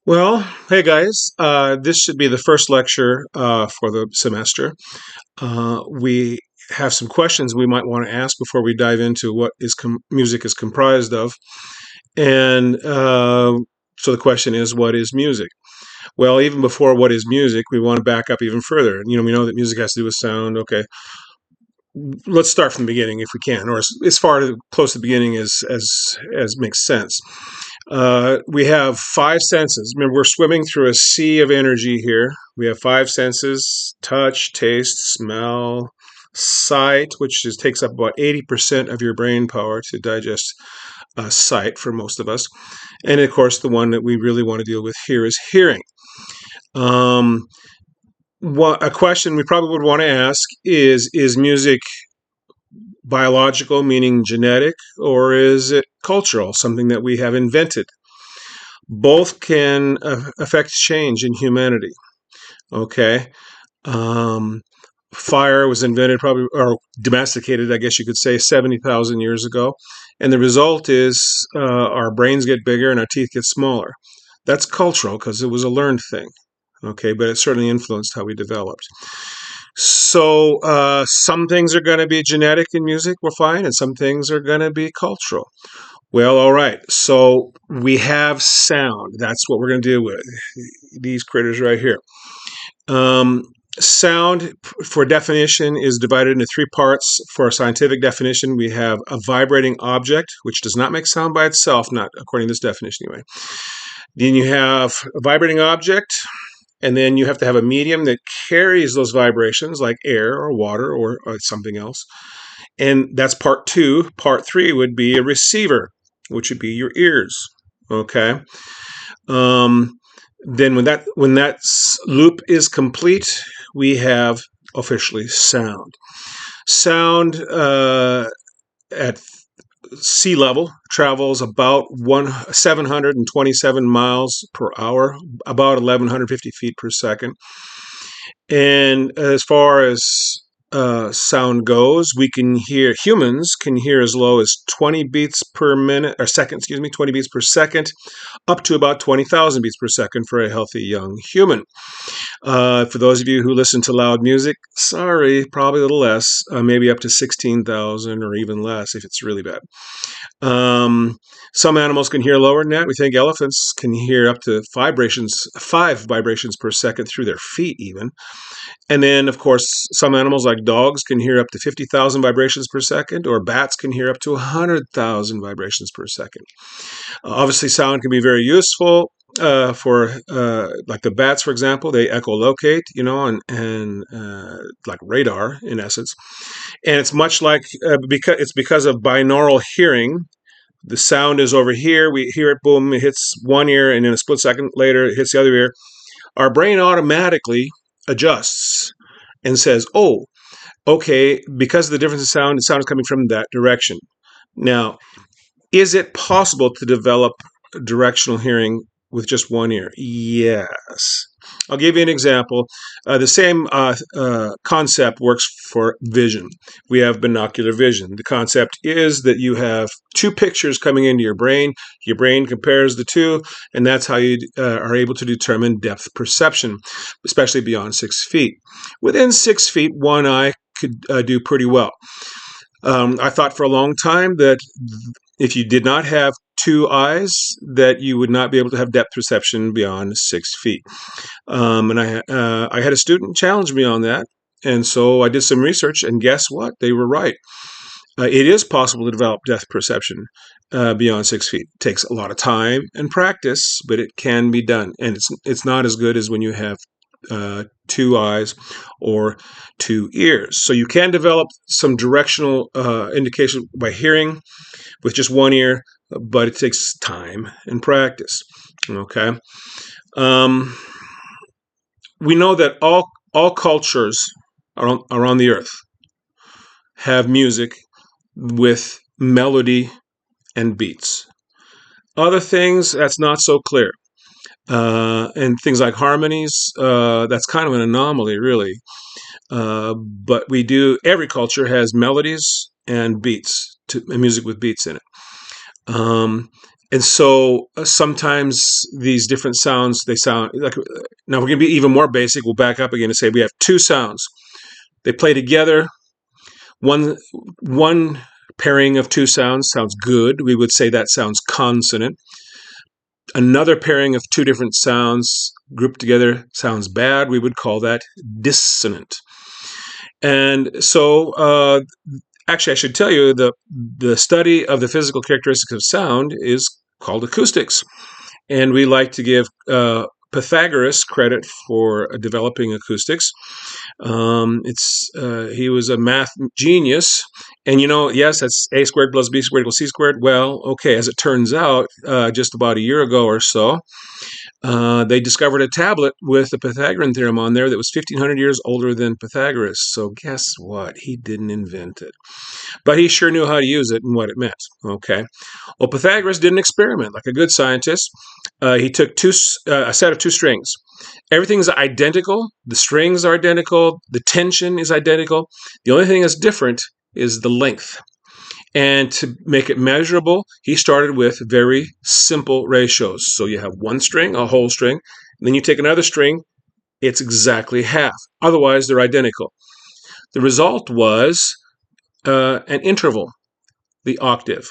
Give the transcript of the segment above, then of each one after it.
Well, hey guys, this should be the first lecture for the semester. We have some questions we might want to ask before we dive into what music is comprised of. And so the question is, what is music? Well, even before what is music, we want to back up even further. We know that music has to do with sound. Okay, let's start from the beginning if we can, or as far close to the beginning as makes sense. We have five senses. Remember, we're swimming through a sea of energy here. We have five senses: touch, taste, smell, sight, which takes up about 80% of your brain power to digest sight for most of us. And of course, the one that we really want to deal with here is hearing. Um, a question we probably would want to ask is music biological, meaning genetic, or is it cultural, something that we have invented? Both can affect change in humanity. Okay. Um, Fire was invented probably, or domesticated, I guess you could say, 70,000 years ago. And the result is our brains get bigger and our teeth get smaller. That's cultural because it was a learned thing. Okay. But it certainly influenced how we developed. So some things are going to be genetic in music, we'll find, and some things are going to be cultural. Well, all right. So we have sound. That's what we're going to deal with. These critters right here. Um, Sound, for definition, is divided into three parts. For a scientific definition, we have a vibrating object, which does not make sound by itself, not according to this definition anyway. Then you have a vibrating object, and then you have to have a medium that carries those vibrations, like air or water or something else. And that's part two. Part three would be a receiver, which would be your ears. Okay. Um, then when that loop is complete, we have officially sound. Sound at sea level travels about 727 miles per hour, about 1150 feet per second. And as far as sound goes, humans can hear as low as 20 beats per minute, or second, 20 beats per second, up to about 20,000 beats per second for a healthy young human. For those of you who listen to loud music, sorry, probably a little less, maybe up to 16,000 or even less if it's really bad. Some animals can hear lower than that. We think elephants can hear up to five vibrations per second through their feet, even. And then, of course, some animals like dogs can hear up to 50,000 vibrations per second, or bats can hear up to 100,000 vibrations per second. Obviously, sound can be very useful for, like the bats, for example, they echolocate, and like radar in essence. And it's much like because of binaural hearing. The sound is over here. We hear it, boom, it hits one ear, and in a split second later, it hits the other ear. Our brain automatically adjusts and says, "Oh, okay, because of the difference in sound, the sound is coming from that direction." Now, is it possible to develop directional hearing with just one ear? Yes. I'll give you an example. The same concept works for vision. We have binocular vision. The concept is that you have two pictures coming into your brain. Your brain compares the two, and that's how you are able to determine depth perception, especially beyond 6 feet. Within 6 feet, one eye could do pretty well. I thought for a long time that if you did not have two eyes, that you would not be able to have depth perception beyond 6 feet. And I had a student challenge me on that, and so I did some research, and guess what? They were right. It is possible to develop depth perception beyond 6 feet. It takes a lot of time and practice, but it can be done, and it's not as good as when you have two eyes or two ears. So you can develop some directional indication by hearing with just one ear, but it takes time and practice. Okay. Um, we know that all cultures around the earth have music with melody and beats. Other things, that's not so clear. And things like harmonies, that's kind of an anomaly, really. But every culture has melodies and beats, and music with beats in it. Um, And so sometimes these different sounds, they sound like, now we're going to be even more basic. We'll back up again and say we have two sounds. They play together. One pairing of two sounds sounds good. We would say that sounds consonant. Another pairing of two different sounds grouped together sounds bad. We would call that dissonant. And so, actually, I should tell you the study of the physical characteristics of sound is called acoustics. And we like to give Pythagoras credit for developing acoustics. He was a math genius, and yes, that's a squared plus b squared equals c squared. Well, okay, as it turns out, just about a year ago or so, they discovered a tablet with the Pythagorean theorem on there that was 1,500 years older than Pythagoras. So guess what? He didn't invent it, but he sure knew how to use it and what it meant. Okay. Well, Pythagoras did an experiment like a good scientist. He took a set of two strings. Everything's identical. The strings are identical. The tension is identical. The only thing that's different is the length. And to make it measurable, he started with very simple ratios. So you have one string, a whole string, and then you take another string, it's exactly half. Otherwise, they're identical. The result was an interval, the octave.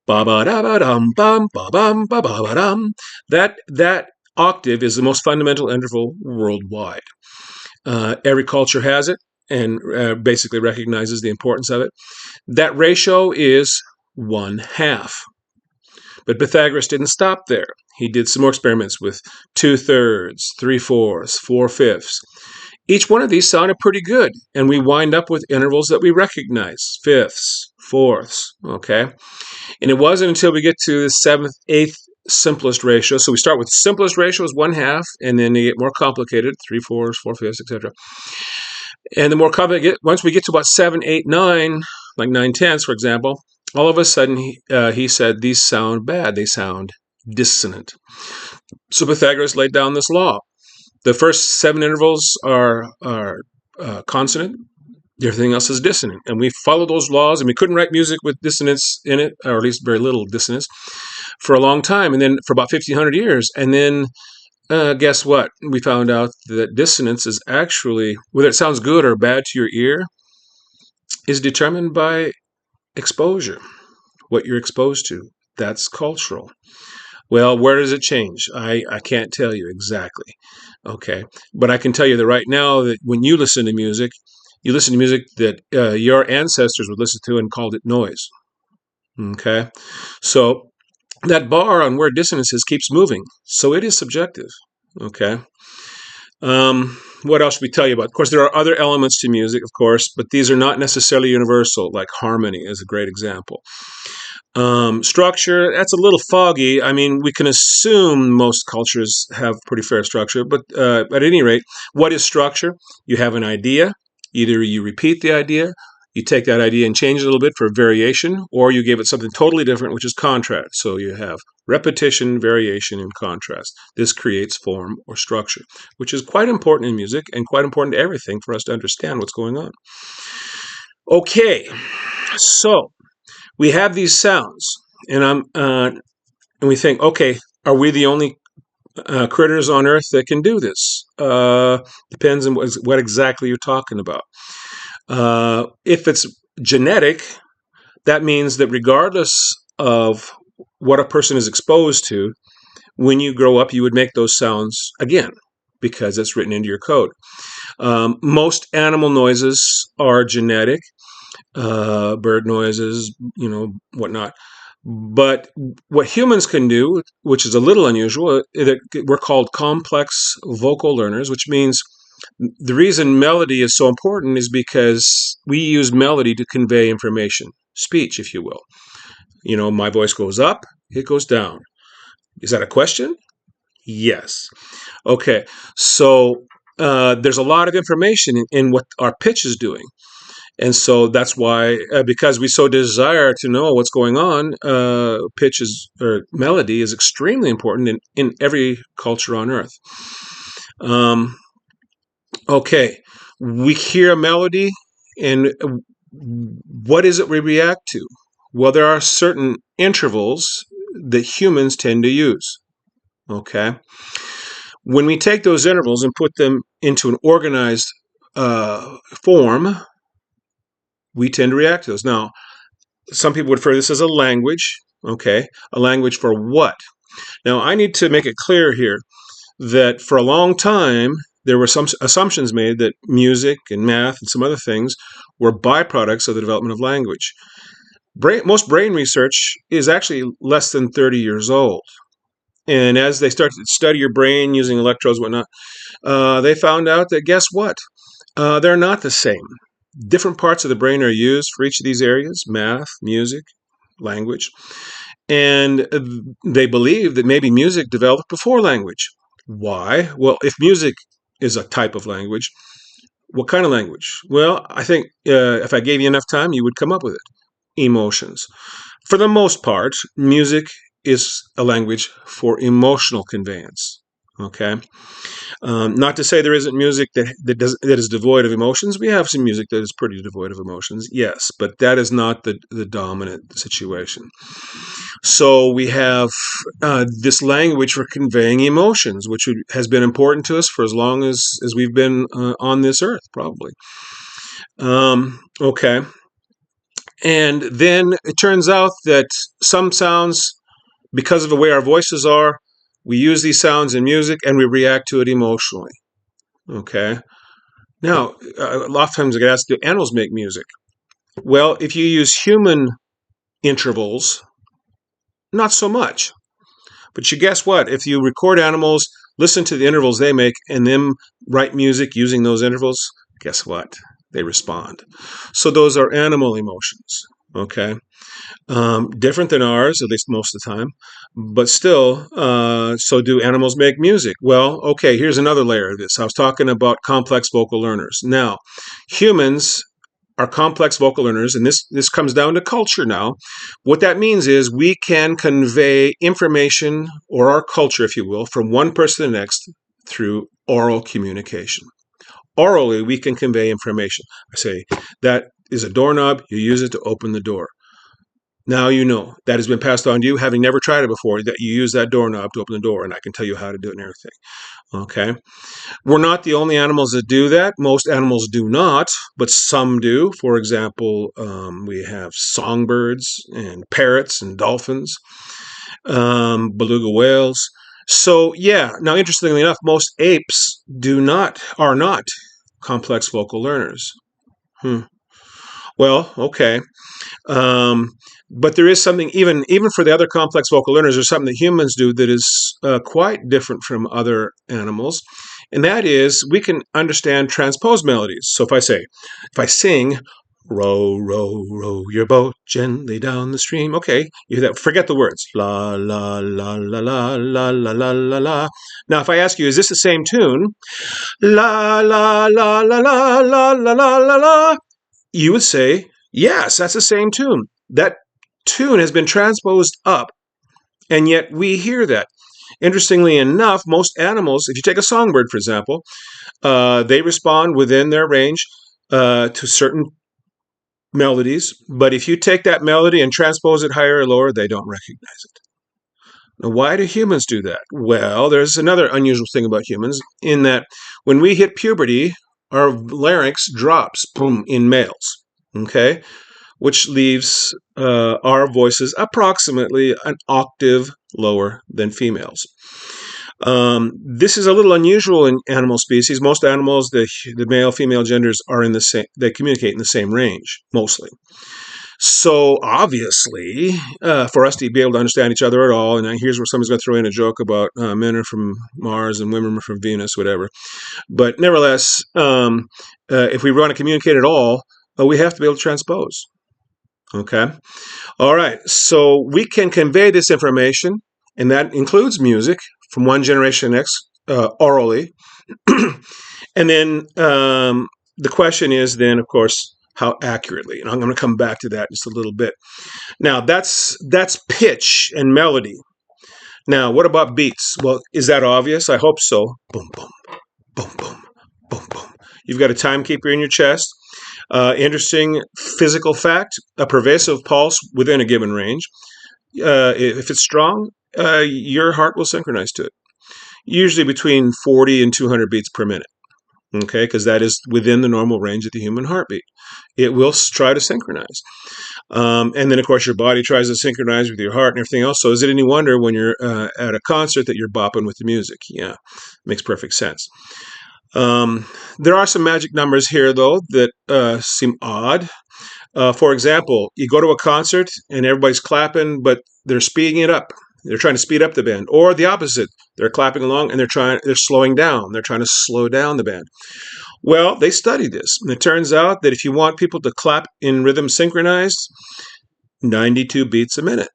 Ba-ba-da-ba-dum, bum, ba-bum, ba-ba-ba-dum. That octave is the most fundamental interval worldwide. Every culture has it and basically recognizes the importance of it. That ratio is 1/2. But Pythagoras didn't stop there. He did some more experiments with 2/3, 3/4, 4/5. Each one of these sounded pretty good, and we wind up with intervals that we recognize, fifths, fourths, okay? And it wasn't until we get to the 7th, 8th simplest ratio. So we start with simplest ratio is 1/2, and then they get more complicated, 3/4, 4/5, etc. And the more complicated, once we get to about 7, 8, 9, like 9/10, for example, all of a sudden he said these sound bad. They sound dissonant. So Pythagoras laid down this law. The first 7 intervals are consonant. Everything else is dissonant. And we followed those laws, and we couldn't write music with dissonance in it, or at least very little dissonance, for a long time, and then for about 1,500 years. And then guess what? We found out that dissonance is actually, whether it sounds good or bad to your ear, is determined by exposure, what you're exposed to. That's cultural. Well, where does it change? I can't tell you exactly. Okay. But I can tell you that right now that when you listen to music, you listen to music that your ancestors would listen to and called it noise. Okay. So that bar on where dissonance is keeps moving. So it is subjective. Okay. What else should we tell you about? Of course, there are other elements to music, of course, but these are not necessarily universal, like harmony is a great example. Structure, that's a little foggy. I mean, we can assume most cultures have pretty fair structure, but at any rate, what is structure? You have an idea. Either you repeat the idea, you take that idea and change it a little bit for variation, or you give it something totally different, which is contrast. So you have repetition, variation, and contrast. This creates form or structure, which is quite important in music and quite important to everything for us to understand what's going on. Okay, so we have these sounds, and we think, okay, are we the only critters on Earth that can do this? Depends on what exactly you're talking about. If it's genetic, that means that regardless of what a person is exposed to, when you grow up, you would make those sounds again because it's written into your code. Most animal noises are genetic. Bird noises, whatnot. But what humans can do, which is a little unusual, we're called complex vocal learners, which means the reason melody is so important is because we use melody to convey information, speech, if you will. My voice goes up, it goes down. Is that a question? Yes. Okay, so there's a lot of information in what our pitch is doing. And so that's why, because we so desire to know what's going on, pitch or melody is extremely important in every culture on Earth. Okay, we hear a melody, and what is it we react to? Well, there are certain intervals that humans tend to use. Okay? When we take those intervals and put them into an organized form, we tend to react to those. Now, some people would refer to this as a language. Okay? A language for what? Now, I need to make it clear here that for a long time, there were some assumptions made that music and math and some other things were byproducts of the development of language. Most brain research is actually less than 30 years old. And as they start to study your brain using electrodes and whatnot, they found out that, guess what? They're not the same. Different parts of the brain are used for each of these areas: math, music, language. And they believe that maybe music developed before language. Why? Well, if music is a type of language, what kind of language? Well, I think if I gave you enough time, you would come up with it. Emotions. For the most part, music is a language for emotional conveyance. Okay? Not to say there isn't music that is devoid of emotions. We have some music that is pretty devoid of emotions, yes, but that is not the dominant situation. So we have this language for conveying emotions, which has been important to us for as long as we've been on this earth, probably. Okay. And then it turns out that some sounds, because of the way our voices are, we use these sounds in music and we react to it emotionally. Okay. Now, a lot of times I get asked, do animals make music? Well, if you use human intervals, not so much. But you guess what? If you record animals, listen to the intervals they make, and then write music using those intervals, guess what? They respond. So those are animal emotions. Okay. Different than ours, at least most of the time, but still, so do animals make music? Well, okay, here's another layer of this. I was talking about complex vocal learners. Now, humans are complex vocal learners, and this comes down to culture now. What that means is we can convey information, or our culture, if you will, from one person to the next through oral communication. Orally, we can convey information. I say, that is a doorknob, you use it to open the door. Now you know. That has been passed on to you, having never tried it before, that you use that doorknob to open the door, and I can tell you how to do it and everything. Okay? We're not the only animals that do that. Most animals do not, but some do. For example, we have songbirds and parrots and dolphins, beluga whales. So, yeah. Now, interestingly enough, most apes are not complex vocal learners. Well, okay. But there is something, even for the other complex vocal learners, there's something that humans do that is quite different from other animals, and that is we can understand transposed melodies. So if I sing, row, row, row your boat gently down the stream. Okay, you hear that. Forget the words. La, la, la, la, la, la, la, la, la, la. Now, if I ask you, is this the same tune? La, la, la, la, la, la, la, la, la, la. You would say, yes, that's the same tune. That tune has been transposed up, and yet we hear that. Interestingly enough, most animals, if you take a songbird, for example, they respond within their range to certain melodies, but if you take that melody and transpose it higher or lower, they don't recognize it. Now, why do humans do that? Well, there's another unusual thing about humans, in that when we hit puberty, our larynx drops, boom, in males, okay? Which leaves our voices approximately an octave lower than females. This is a little unusual in animal species. Most animals, the male-female genders are in the same. They communicate in the same range, mostly. So obviously, for us to be able to understand each other at all, and here's where somebody's going to throw in a joke about men are from Mars and women are from Venus, whatever. But nevertheless, if we want to communicate at all, we have to be able to transpose. Okay. All right. So we can convey this information, and that includes music, from one generation to the next, orally. And then the question is then, of course, how accurately. And I'm going to come back to that in just a little bit. Now, that's pitch and melody. Now, what about beats? Well, is that obvious? I hope so. Boom, boom, boom, boom, boom, boom. You've got a timekeeper in your chest. Interesting physical fact, a pervasive pulse within a given range. if it's strong, your heart will synchronize to it. Usually between 40 and 200 beats per minute. Okay, because that is within the normal range of the human heartbeat. It will try to synchronize. And then, of course, your body tries to synchronize with your heart and everything else. So is it any wonder when you're at a concert that you're bopping with the music? Yeah, makes perfect sense. There are some magic numbers here, though, that seem odd. For example, you go to a concert and everybody's clapping, but they're speeding it up. They're trying to speed up the band, or the opposite. They're clapping along and they're slowing down. They're trying to slow down the band. Well, they studied this, and it turns out that if you want people to clap in rhythm synchronized, 92 beats a minute.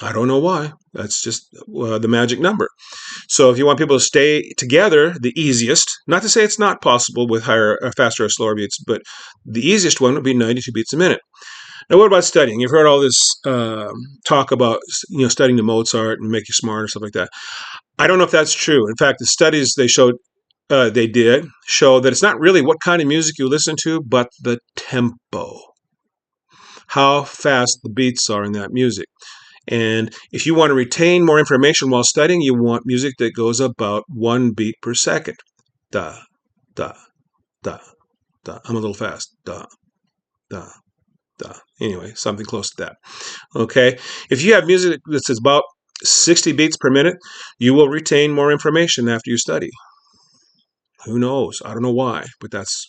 I don't know why. That's just the magic number. So if you want people to stay together, the easiest, not to say it's not possible with higher, faster or slower beats, but the easiest one would be 92 beats a minute. Now, what about studying? You've heard all this talk about studying the Mozart and make you smart or stuff like that. I don't know if that's true. In fact, the studies they did show that it's not really what kind of music you listen to, but the tempo, how fast the beats are in that music. And if you want to retain more information while studying, you want music that goes about 1 beat per second. Da, da, da, da. I'm a little fast. Da, da, da. Anyway, something close to that. Okay. If you have music that's about 60 beats per minute, you will retain more information after you study. Who knows? I don't know why, but that's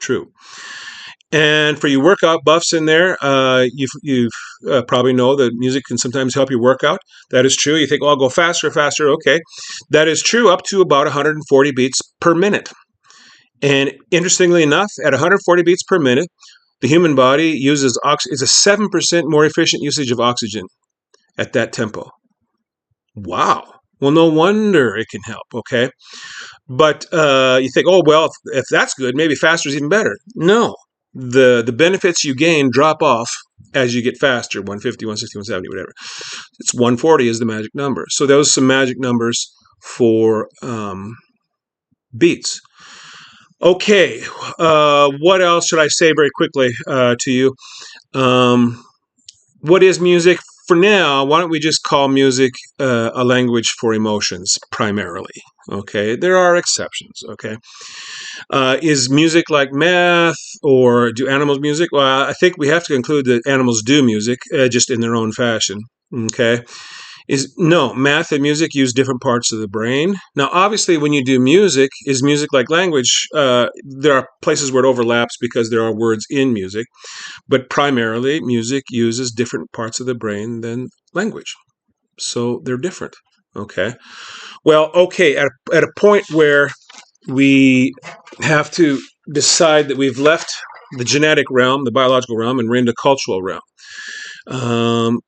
true. And for you workout buffs in there, you've probably know that music can sometimes help you work out. That is true. You think, oh, I'll go faster, faster. Okay. That is true up to about 140 beats per minute. And interestingly enough, at 140 beats per minute, the human body uses it's a 7% more efficient usage of oxygen at that tempo. Wow. Well, no wonder it can help, okay? But you think, oh, well, if that's good, maybe faster is even better. No. The benefits you gain drop off as you get faster, 150, 160, 170, whatever. It's 140 is the magic number. So those are some magic numbers for beats. Okay, what else should I say very quickly to you? What is music? For now, why don't we just call music a language for emotions primarily? Okay, there are exceptions. Okay, is music like math, or do animals music? Well, I think we have to conclude that animals do music, just in their own fashion. Okay, no, math and music use different parts of the brain. Now, obviously, when you do music, is music like language? There are places where it overlaps because there are words in music, but primarily, music uses different parts of the brain than language. So they're different. Okay. Well, okay, at a point where we have to decide that we've left the genetic realm, the biological realm, and we're in the cultural realm.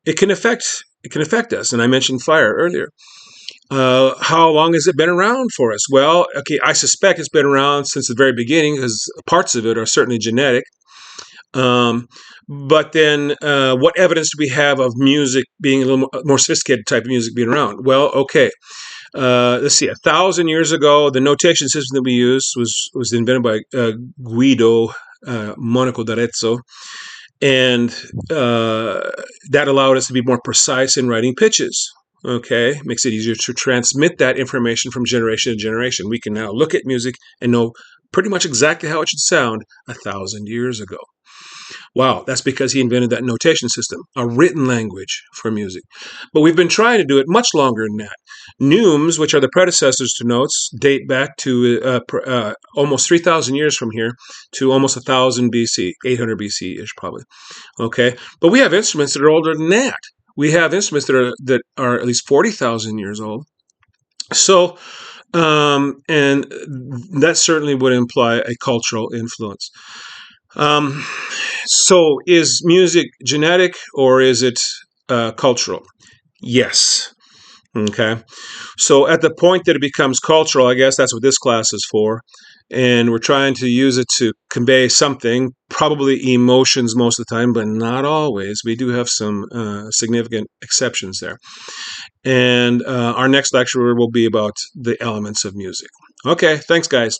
It can affect us, and I mentioned fire earlier. How long has it been around for us? Well, okay, I suspect it's been around since the very beginning because parts of it are certainly genetic. But then, what evidence do we have of music being a little more sophisticated type of music being around? Well, okay. Let's see. 1,000 years ago, the notation system that we use was invented by Guido Monaco d'Arezzo, and that allowed us to be more precise in writing pitches. Okay, makes it easier to transmit that information from generation to generation. We can now look at music and know pretty much exactly how it should sound 1,000 years ago. Wow, that's because he invented that notation system, a written language for music. But we've been trying to do it much longer than that. Neumes, which are the predecessors to notes, date back to almost 3,000 years from here to almost 1,000 BC, 800 BC-ish probably. Okay, but we have instruments that are older than that. We have instruments that are at least 40,000 years old. So, and that certainly would imply a cultural influence. So is music genetic or is it cultural? Yes. Okay. So at the point that it becomes cultural, I guess that's what this class is for. And we're trying to use it to convey something, probably emotions most of the time, but not always. We do have some significant exceptions there. And our next lecture will be about the elements of music. Okay. Thanks, guys.